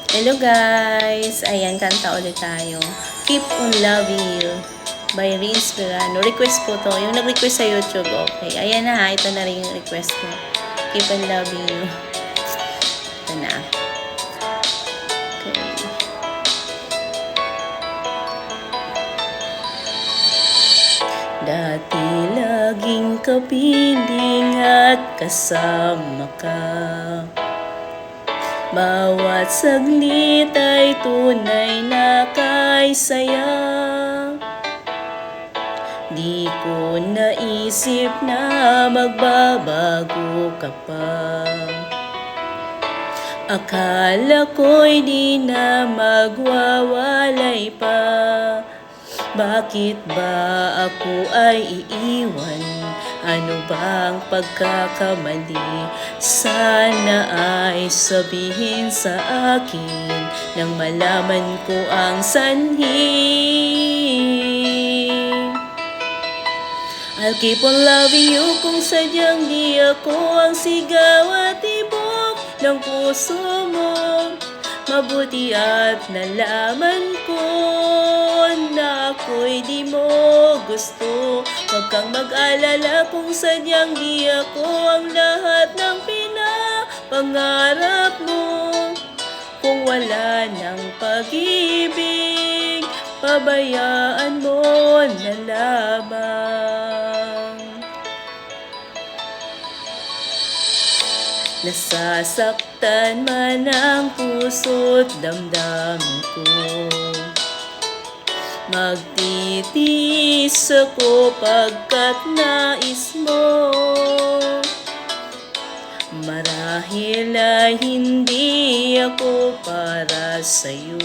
Hello guys! Ayan, kanta ulit tayo. Keep on Loving You by Rins Pirano. Request ko to. Yung nag-request sa YouTube, okay. Ayan na ha, ito na rin yung request ko. Keep on Loving You. Ito na. Okay. Dati laging kapiling at kasama ka. Bawat saglit ay tunay na kaysaya. Di ko naisip na magbabago ka pa. Akala ko'y di na magwawalay pa. Bakit ba ako ay iiwan? Ano bang pagkakamali? Sana ay sabihin sa akin nang malaman ko ang sanhi. I'll keep on loving you kung sadyang di ako ang sigaw at tibok ng puso mo. Mabuti at nalaman ko na ako'y di mo gusto. Huwag kang mag-alala kung sadyang di ako ang lahat ng pinapangarap mo. Kung wala ng pag-ibig, pabayaan mo na lamang. Nasasaktan man ang puso't damdamin ko. Magtitiis ako pagkat nais mo. Marahil ay hindi ako para sa'yo.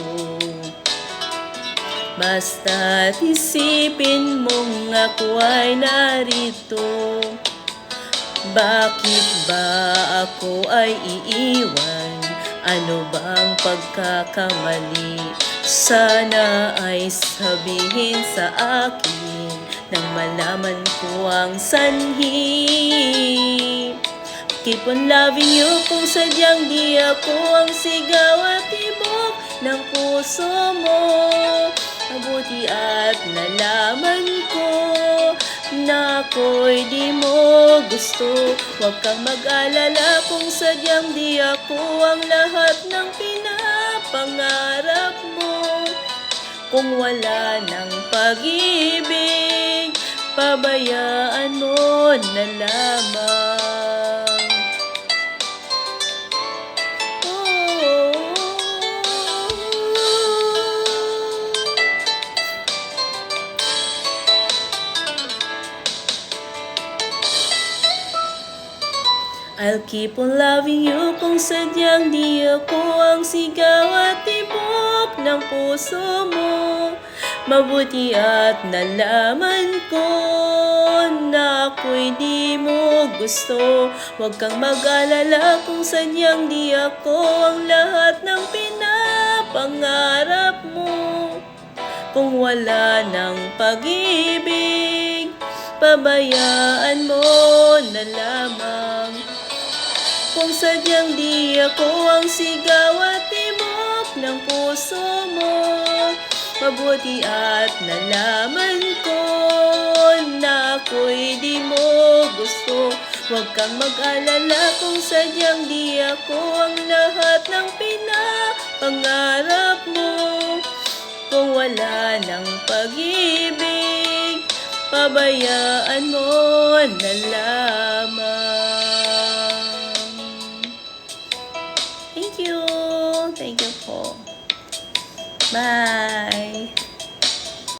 Basta't isipin mong ako ay narito. Bakit ba ako ay iiwan? Ano bang pagkakamali? Sana ay sabihin sa akin nang malaman ko ang sanhi. Keep on loving you kung sadyang di ako ang sigaw at tibok ng puso mo. Mabuti at nalaman ko na ako'y di mo gusto. Huwag kang mag-alala kung sadyang di ako ang lahat ng pinapangarap mo. Kung wala ng pag-ibig, pabayaan mo na lamang. I'll keep on loving you kung sadyang di ako ang sigaw at tibok ng puso mo. Mabuti at nalaman ko na ako'y di mo gusto. Huwag kang mag-alala kung sadyang di ako ang lahat ng pinapangarap mo. Kung wala ng pag-ibig, pabayaan mo na lamang. Kung sadyang di ako ang sigaw at tibok ng puso mo. Mabuti at nalaman ko na ako'y di mo gusto. Huwag kang mag-alala kung sadyang di ako ang lahat ng pinapangarap mo. Kung wala ng pag-ibig, pabayaan mo na lamang. Thank you po. Bye!